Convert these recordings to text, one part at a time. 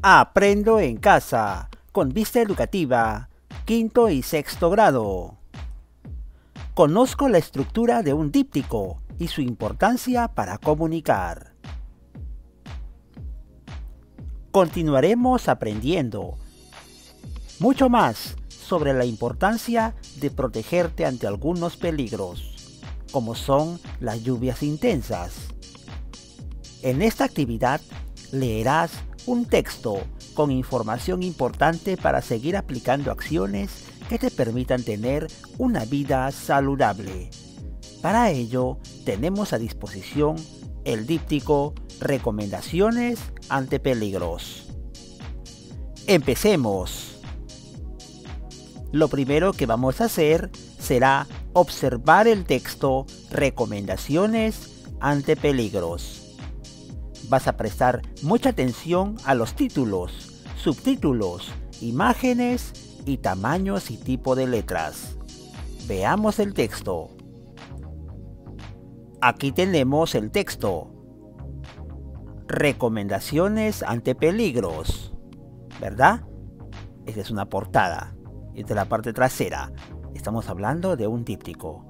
Aprendo en casa, con vista educativa, quinto y sexto grado. Conozco la estructura de un díptico y su importancia para comunicar. Continuaremos aprendiendo mucho más sobre la importancia de protegerte ante algunos peligros, como son las lluvias intensas. En esta actividad leerás un texto con información importante para seguir aplicando acciones que te permitan tener una vida saludable. Para ello, tenemos a disposición el díptico Recomendaciones ante peligros. Empecemos. Lo primero que vamos a hacer será observar el texto Recomendaciones ante peligros. Vas a prestar mucha atención a los títulos, subtítulos, imágenes y tamaños y tipo de letras. Veamos el texto. Aquí tenemos el texto. Recomendaciones ante peligros, ¿verdad? Esta es una portada. Esta es la parte trasera. Estamos hablando de un díptico.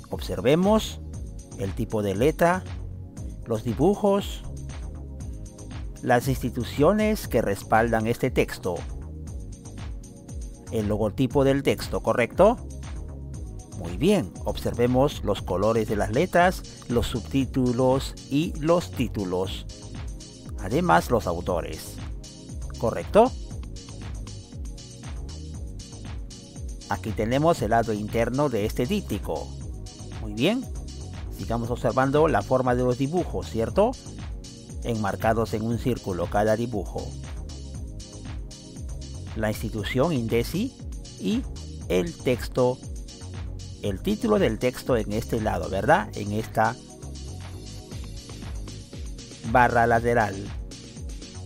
Observemos el tipo de letra, los dibujos, las instituciones que respaldan este texto, el logotipo del texto, ¿correcto? Muy bien, observemos los colores de las letras, los subtítulos y los títulos. Además, los autores, ¿correcto? Aquí tenemos el lado interno de este díptico. Muy bien. Sigamos observando la forma de los dibujos, ¿cierto? Enmarcados en un círculo cada dibujo. La institución INDECI y el texto, el título del texto en este lado, ¿verdad? En esta barra lateral.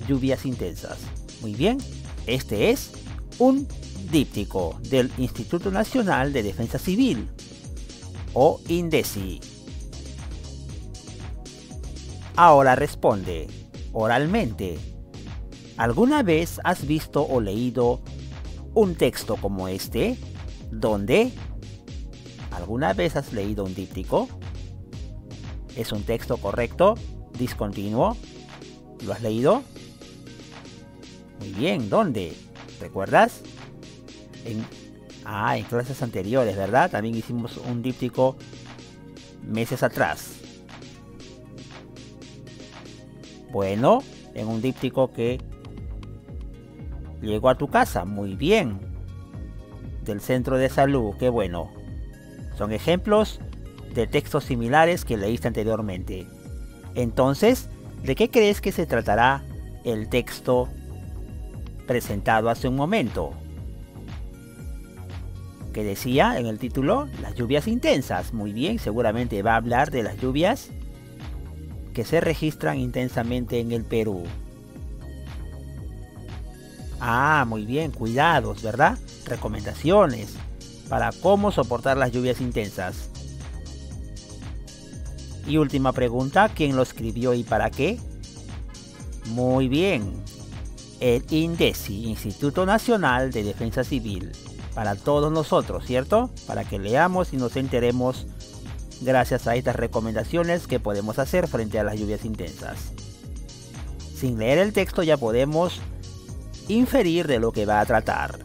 Lluvias intensas. Muy bien, este es un díptico del Instituto Nacional de Defensa Civil, o INDECI. Ahora responde, oralmente. ¿Alguna vez has visto o leído un texto como este? ¿Dónde? ¿Alguna vez has leído un díptico? ¿Es un texto correcto? ¿Discontinuo? ¿Lo has leído? Muy bien, ¿dónde? ¿Recuerdas? En clases anteriores, ¿verdad? También hicimos un díptico meses atrás. Bueno, en un díptico que llegó a tu casa, muy bien. Del centro de salud, qué bueno. Son ejemplos de textos similares que leíste anteriormente. Entonces, ¿de qué crees que se tratará el texto presentado hace un momento? ¿Qué decía en el título? Las lluvias intensas. Muy bien, seguramente va a hablar de las lluvias que se registran intensamente en el Perú. Muy bien, cuidados, ¿verdad? Recomendaciones para cómo soportar las lluvias intensas. Y última pregunta, ¿quién lo escribió y para qué? Muy bien, el INDECI, Instituto Nacional de Defensa Civil, para todos nosotros, ¿cierto? Para que leamos y nos enteremos gracias a estas recomendaciones que podemos hacer frente a las lluvias intensas. Sin leer el texto ya podemos inferir de lo que va a tratar.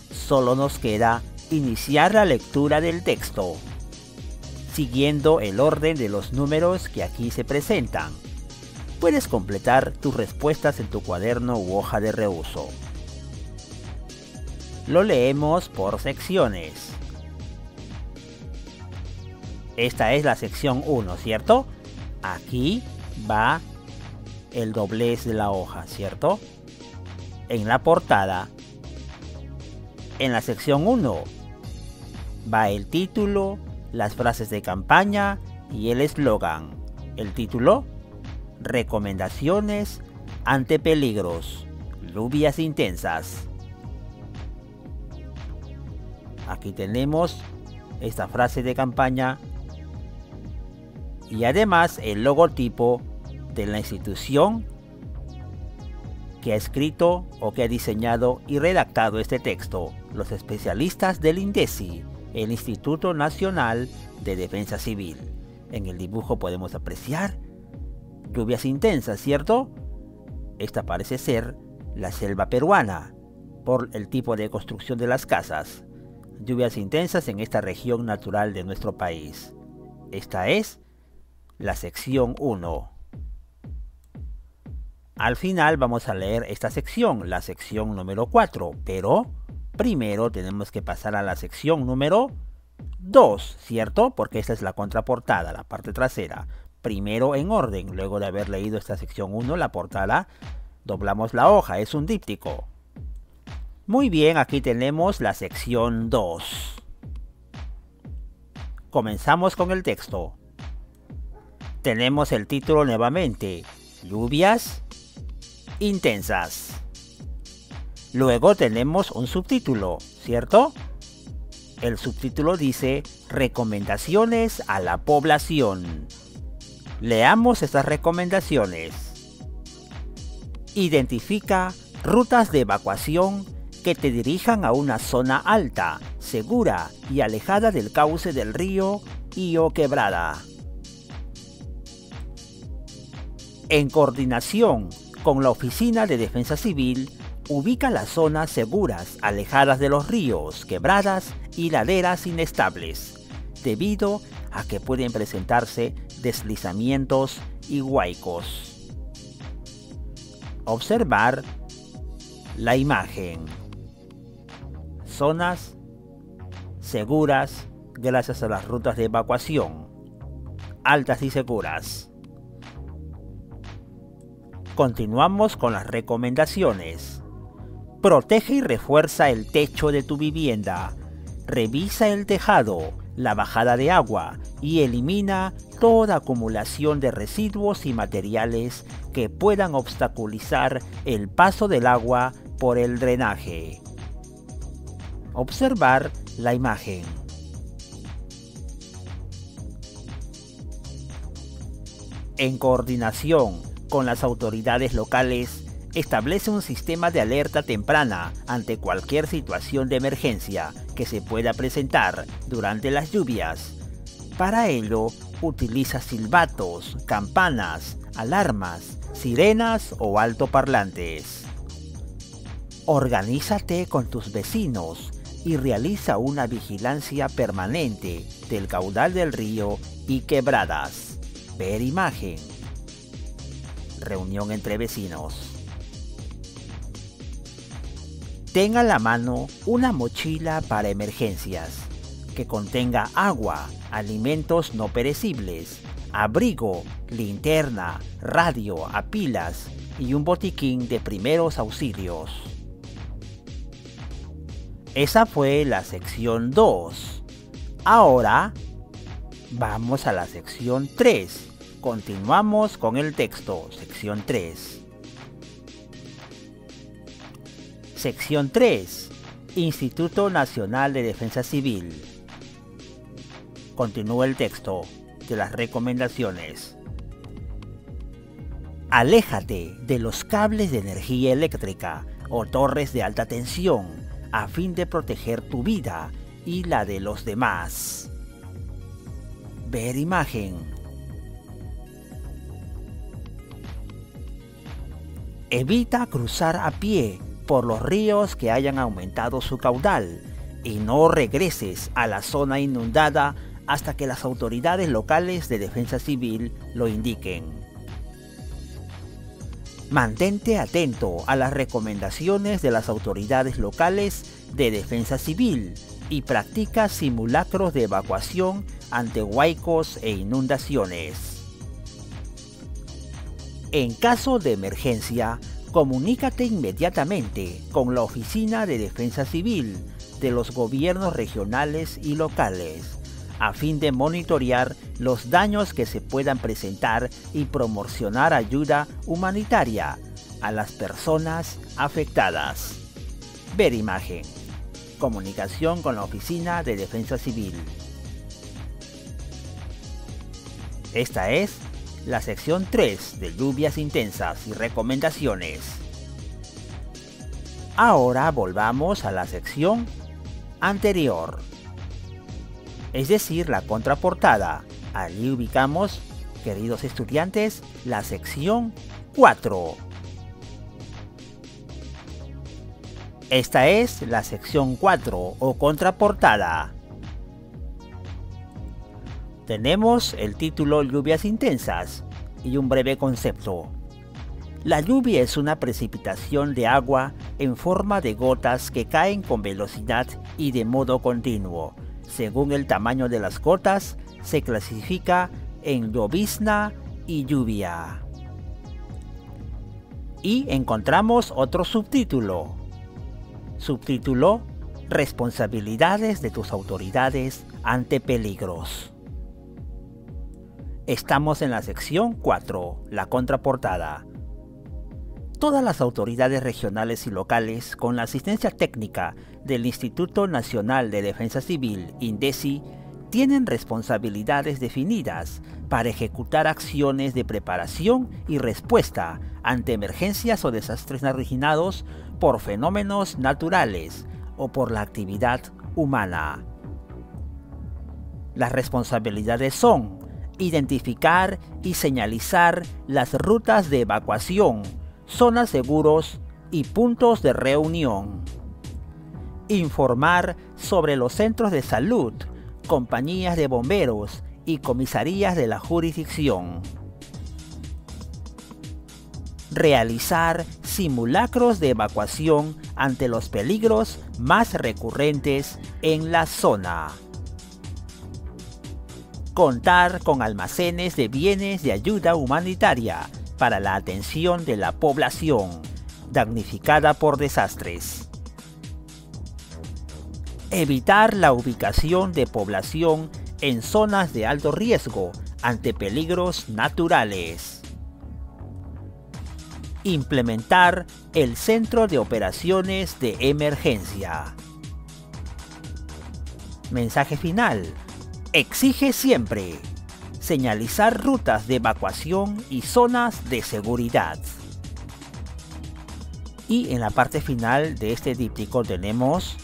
Solo nos queda iniciar la lectura del texto, siguiendo el orden de los números que aquí se presentan. Puedes completar tus respuestas en tu cuaderno u hoja de reuso. Lo leemos por secciones. Esta es la sección 1, ¿cierto? Aquí va el doblez de la hoja, ¿cierto? En la portada. En la sección 1 va el título, las frases de campaña y el eslogan. El título: Recomendaciones ante peligros, lluvias intensas. Aquí tenemos esta frase de campaña y además el logotipo de la institución que ha escrito o que ha diseñado y redactado este texto, los especialistas del INDECI, el Instituto Nacional de Defensa Civil. En el dibujo podemos apreciar lluvias intensas, ¿cierto? Esta parece ser la selva peruana, por el tipo de construcción de las casas. Lluvias intensas en esta región natural de nuestro país. Esta es la sección 1. Al final vamos a leer esta sección, la sección número 4, pero primero tenemos que pasar a la sección número 2, ¿cierto? Porque esta es la contraportada, la parte trasera. Primero en orden, luego de haber leído esta sección 1, la portada, doblamos la hoja, es un díptico. Muy bien, aquí tenemos la sección 2. Comenzamos con el texto. Tenemos el título nuevamente, lluvias intensas. Luego tenemos un subtítulo, ¿cierto? El subtítulo dice, recomendaciones a la población. Leamos estas recomendaciones. Identifica rutas de evacuación que te dirijan a una zona alta, segura y alejada del cauce del río y o quebrada. En coordinación con la Oficina de Defensa Civil, ubica las zonas seguras alejadas de los ríos, quebradas y laderas inestables, debido a que pueden presentarse deslizamientos y huaicos. Observar la imagen. Zonas seguras gracias a las rutas de evacuación, altas y seguras. Continuamos con las recomendaciones. Protege y refuerza el techo de tu vivienda. Revisa el tejado, la bajada de agua y elimina toda acumulación de residuos y materiales que puedan obstaculizar el paso del agua por el drenaje. Observar la imagen. En coordinación con las autoridades locales, establece un sistema de alerta temprana ante cualquier situación de emergencia que se pueda presentar durante las lluvias. Para ello, utiliza silbatos, campanas, alarmas, sirenas o altoparlantes. Organízate con tus vecinos y realiza una vigilancia permanente del caudal del río y quebradas. Ver imagen. Reunión entre vecinos. Ten a la mano una mochila para emergencias que contenga agua, alimentos no perecibles, abrigo, linterna, radio a pilas y un botiquín de primeros auxilios. Esa fue la sección 2. Ahora vamos a la sección 3. Continuamos con el texto, sección 3. Sección 3. Instituto Nacional de Defensa Civil. Continúa el texto de las recomendaciones. Aléjate de los cables de energía eléctrica o torres de alta tensión a fin de proteger tu vida y la de los demás. Ver imagen. Evita cruzar a pie por los ríos que hayan aumentado su caudal y no regreses a la zona inundada hasta que las autoridades locales de defensa civil lo indiquen. Mantente atento a las recomendaciones de las autoridades locales de defensa civil y practica simulacros de evacuación ante huaicos e inundaciones. En caso de emergencia, comunícate inmediatamente con la Oficina de Defensa Civil de los gobiernos regionales y locales, a fin de monitorear los daños que se puedan presentar y promocionar ayuda humanitaria a las personas afectadas. Ver imagen. Comunicación con la Oficina de Defensa Civil. Esta es la sección 3 de lluvias intensas y recomendaciones. Ahora volvamos a la sección anterior, es decir, la contraportada. Allí ubicamos, queridos estudiantes, la sección 4. Esta es la sección 4 o contraportada. Tenemos el título Lluvias intensas y un breve concepto. La lluvia es una precipitación de agua en forma de gotas que caen con velocidad y de modo continuo. Según el tamaño de las gotas, se clasifica en llovizna y lluvia. Y encontramos otro subtítulo. Subtítulo: Responsabilidades de tus autoridades ante peligros. Estamos en la sección 4, la contraportada. Todas las autoridades regionales y locales, con la asistencia técnica del Instituto Nacional de Defensa Civil, INDECI, tienen responsabilidades definidas para ejecutar acciones de preparación y respuesta ante emergencias o desastres originados por fenómenos naturales o por la actividad humana. Las responsabilidades son identificar y señalizar las rutas de evacuación, zonas seguros y puntos de reunión. Informar sobre los centros de salud, compañías de bomberos y comisarías de la jurisdicción. Realizar simulacros de evacuación ante los peligros más recurrentes en la zona. Contar con almacenes de bienes de ayuda humanitaria para la atención de la población damnificada por desastres. Evitar la ubicación de población en zonas de alto riesgo ante peligros naturales. Implementar el Centro de Operaciones de Emergencia. Mensaje final. Exige siempre señalizar rutas de evacuación y zonas de seguridad. Y en la parte final de este díptico tenemos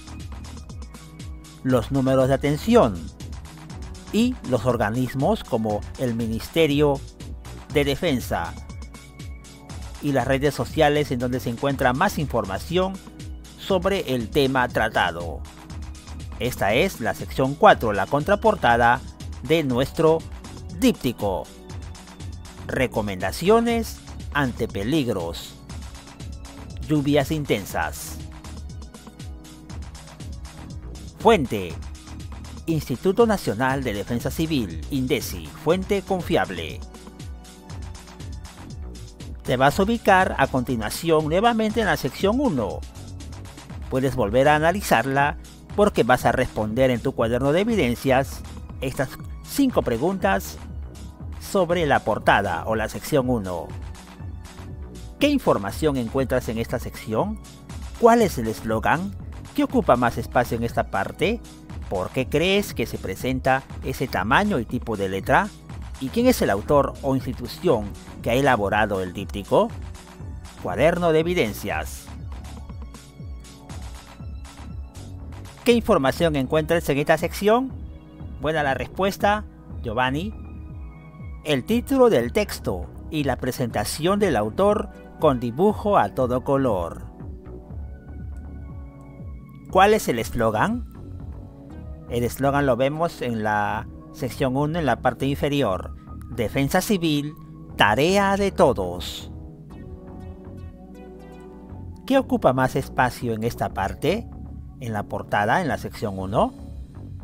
los números de atención y los organismos como el Ministerio de Defensa y las redes sociales en donde se encuentra más información sobre el tema tratado. Esta es la sección 4, la contraportada de nuestro díptico. Recomendaciones ante peligros. Lluvias intensas. Fuente: Instituto Nacional de Defensa Civil, INDECI, fuente confiable. Te vas a ubicar a continuación nuevamente en la sección 1. Puedes volver a analizarla porque vas a responder en tu cuaderno de evidencias estas 5 preguntas sobre la portada o la sección 1. ¿Qué información encuentras en esta sección? ¿Cuál es el eslogan? ¿Qué ocupa más espacio en esta parte? ¿Por qué crees que se presenta ese tamaño y tipo de letra? ¿Y quién es el autor o institución que ha elaborado el díptico? Cuaderno de evidencias. ¿Qué información encuentras en esta sección? Buena la respuesta, Giovanni. El título del texto y la presentación del autor con dibujo a todo color. ¿Cuál es el eslogan? El eslogan lo vemos en la sección 1 en la parte inferior. Defensa civil, tarea de todos. ¿Qué ocupa más espacio en esta parte? En la portada, en la sección 1.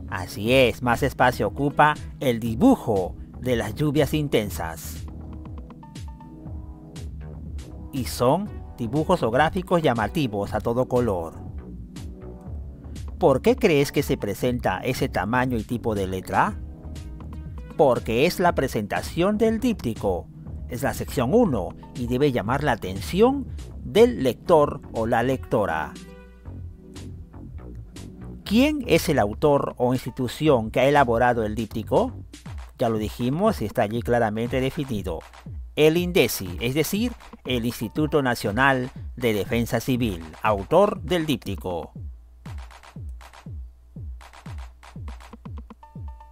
Así es, más espacio ocupa el dibujo de las lluvias intensas. Y son dibujos o gráficos llamativos a todo color. ¿Por qué crees que se presenta ese tamaño y tipo de letra? Porque es la presentación del díptico. Es la sección 1 y debe llamar la atención del lector o la lectora. ¿Quién es el autor o institución que ha elaborado el díptico? Ya lo dijimos y está allí claramente definido. El INDECI, es decir, el Instituto Nacional de Defensa Civil, autor del díptico.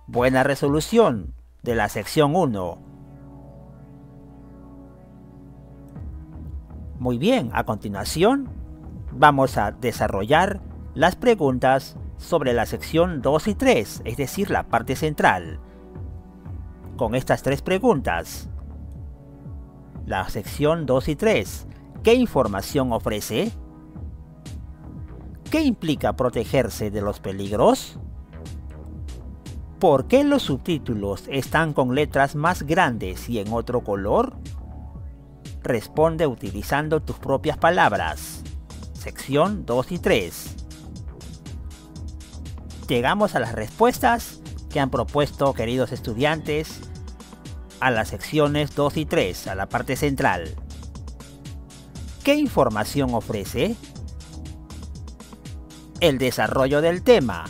Buena resolución de la sección 1. Muy bien, a continuación vamos a desarrollar las preguntas sobre la sección 2 y 3, es decir, la parte central. Con estas tres preguntas. La sección 2 y 3. ¿Qué información ofrece? ¿Qué implica protegerse de los peligros? ¿Por qué los subtítulos están con letras más grandes y en otro color? Responde utilizando tus propias palabras. Sección 2 y 3. Llegamos a las respuestas que han propuesto, queridos estudiantes, a las secciones 2 y 3, a la parte central. ¿Qué información ofrece? El desarrollo del tema,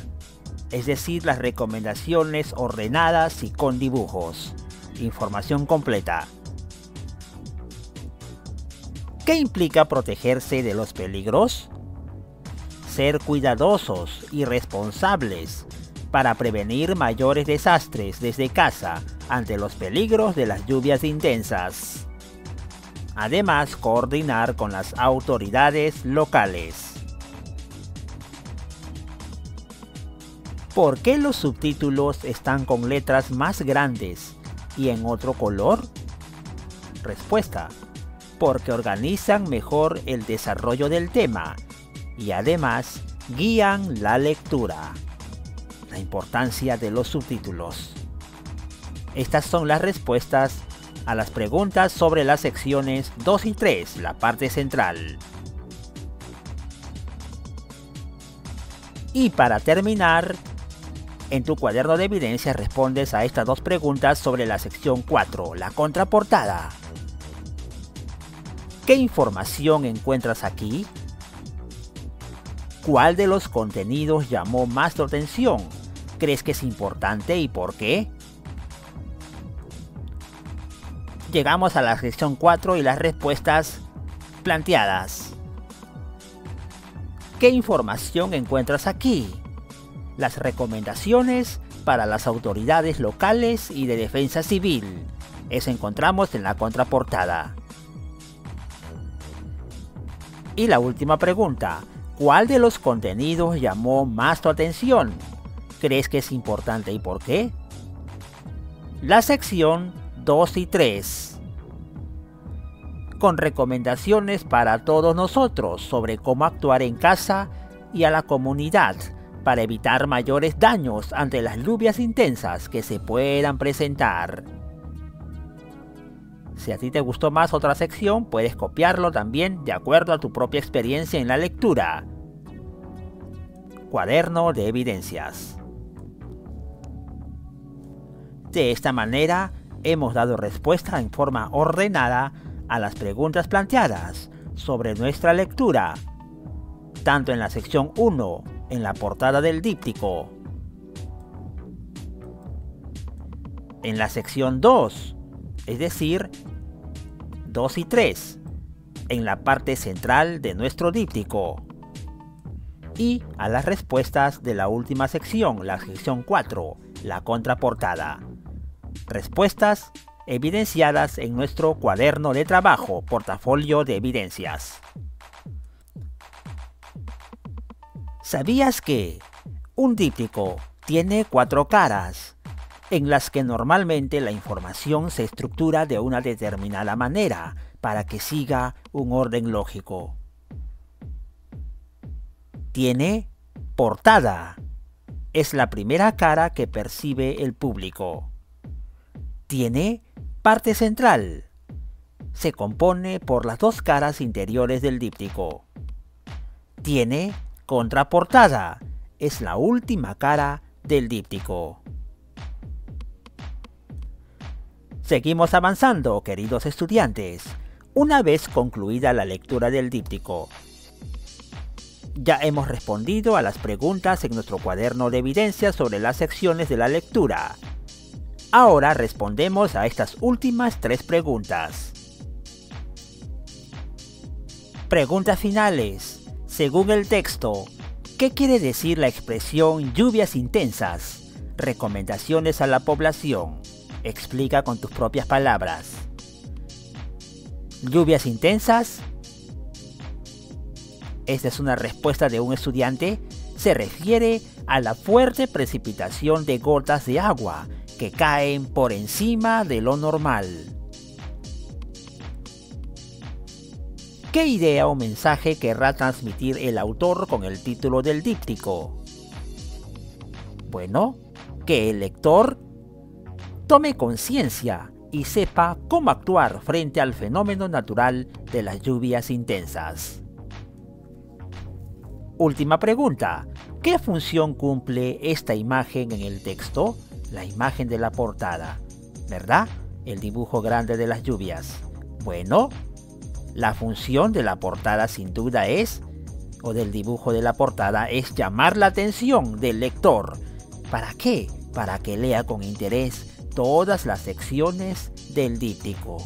es decir, las recomendaciones ordenadas y con dibujos. Información completa. ¿Qué implica protegerse de los peligros? Ser cuidadosos y responsables para prevenir mayores desastres desde casa ante los peligros de las lluvias intensas. Además, coordinar con las autoridades locales. ¿Por qué los subtítulos están con letras más grandes y en otro color? Respuesta: porque organizan mejor el desarrollo del tema y además guían la lectura. La importancia de los subtítulos. Estas son las respuestas a las preguntas sobre las secciones 2 y 3, la parte central. Y para terminar, en tu cuaderno de evidencias respondes a estas dos preguntas sobre la sección 4, la contraportada. ¿Qué información encuentras aquí? ¿Cuál de los contenidos llamó más tu atención? ¿Crees que es importante y por qué? Llegamos a la sección 4 y las respuestas planteadas. ¿Qué información encuentras aquí? Las recomendaciones para las autoridades locales y de defensa civil. Eso encontramos en la contraportada. Y la última pregunta. ¿Cuál de los contenidos llamó más tu atención? ¿Crees que es importante y por qué? La sección 2 y 3. Con recomendaciones para todos nosotros sobre cómo actuar en casa y a la comunidad para evitar mayores daños ante las lluvias intensas que se puedan presentar. Si a ti te gustó más otra sección, puedes copiarlo también de acuerdo a tu propia experiencia en la lectura. Cuaderno de evidencias. De esta manera, hemos dado respuesta en forma ordenada a las preguntas planteadas sobre nuestra lectura, tanto en la sección 1, en la portada del díptico, en la sección 2, es decir, 2 y 3, en la parte central de nuestro díptico, y a las respuestas de la última sección, la sección 4, la contraportada. Respuestas evidenciadas en nuestro cuaderno de trabajo, portafolio de evidencias. ¿Sabías que un díptico tiene 4 caras, en las que normalmente la información se estructura de una determinada manera para que siga un orden lógico? Tiene portada. Es la primera cara que percibe el público. Tiene parte central. Se compone por las 2 caras interiores del díptico. Tiene contraportada. Es la última cara del díptico. Seguimos avanzando, queridos estudiantes. Una vez concluida la lectura del díptico, ya hemos respondido a las preguntas en nuestro cuaderno de evidencias sobre las secciones de la lectura. Ahora respondemos a estas últimas 3 preguntas. Preguntas finales. Según el texto, ¿qué quiere decir la expresión lluvias intensas? Recomendaciones a la población. Explica con tus propias palabras. ¿Lluvias intensas? Esta es una respuesta de un estudiante. Se refiere a la fuerte precipitación de gotas de agua que caen por encima de lo normal. ¿Qué idea o mensaje querrá transmitir el autor con el título del díptico? Bueno, que el lector tome conciencia y sepa cómo actuar frente al fenómeno natural de las lluvias intensas. Última pregunta. ¿Qué función cumple esta imagen en el texto? La imagen de la portada, ¿verdad? El dibujo grande de las lluvias. Bueno, la función de la portada sin duda es, o del dibujo de la portada, es llamar la atención del lector. ¿Para qué? Para que lea con interés todas las secciones del díptico.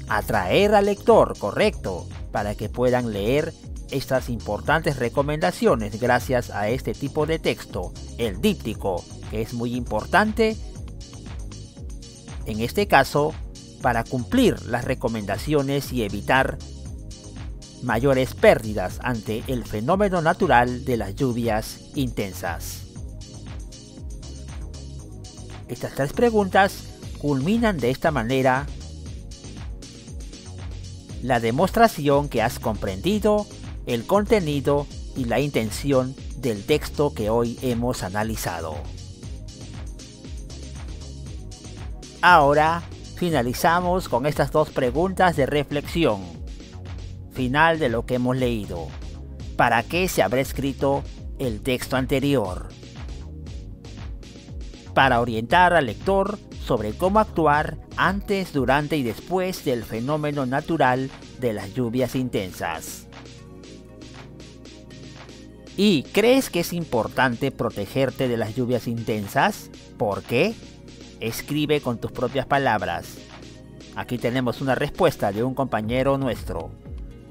Atraer al lector, correcto, para que puedan leer estas importantes recomendaciones gracias a este tipo de texto, el díptico, que es muy importante, en este caso, para cumplir las recomendaciones y evitar mayores pérdidas ante el fenómeno natural de las lluvias intensas. Estas 3 preguntas culminan de esta manera la demostración que has comprendido el contenido y la intención del texto que hoy hemos analizado. Ahora finalizamos con estas 2 preguntas de reflexión final de lo que hemos leído. ¿Para qué se habrá escrito el texto anterior? Para orientar al lector sobre cómo actuar antes, durante y después del fenómeno natural de las lluvias intensas. ¿Y crees que es importante protegerte de las lluvias intensas? ¿Por qué? Escribe con tus propias palabras. Aquí tenemos una respuesta de un compañero nuestro.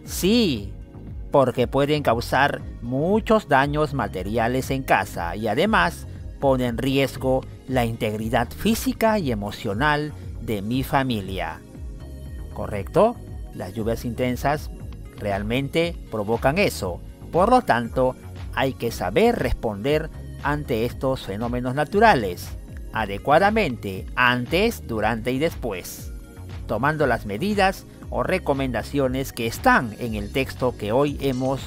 Sí, porque pueden causar muchos daños materiales en casa y además pone en riesgo la integridad física y emocional de mi familia. ¿Correcto? Las lluvias intensas realmente provocan eso. Por lo tanto, hay que saber responder ante estos fenómenos naturales adecuadamente antes, durante y después, tomando las medidas o recomendaciones que están en el texto que hoy hemos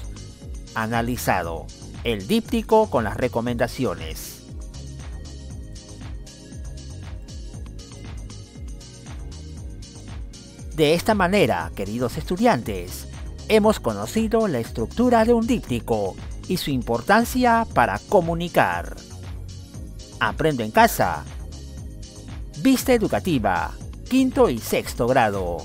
analizado, el díptico con las recomendaciones. De esta manera, queridos estudiantes, hemos conocido la estructura de un díptico y su importancia para comunicar. Aprendo en casa. Vista educativa, 5º y 6º grado.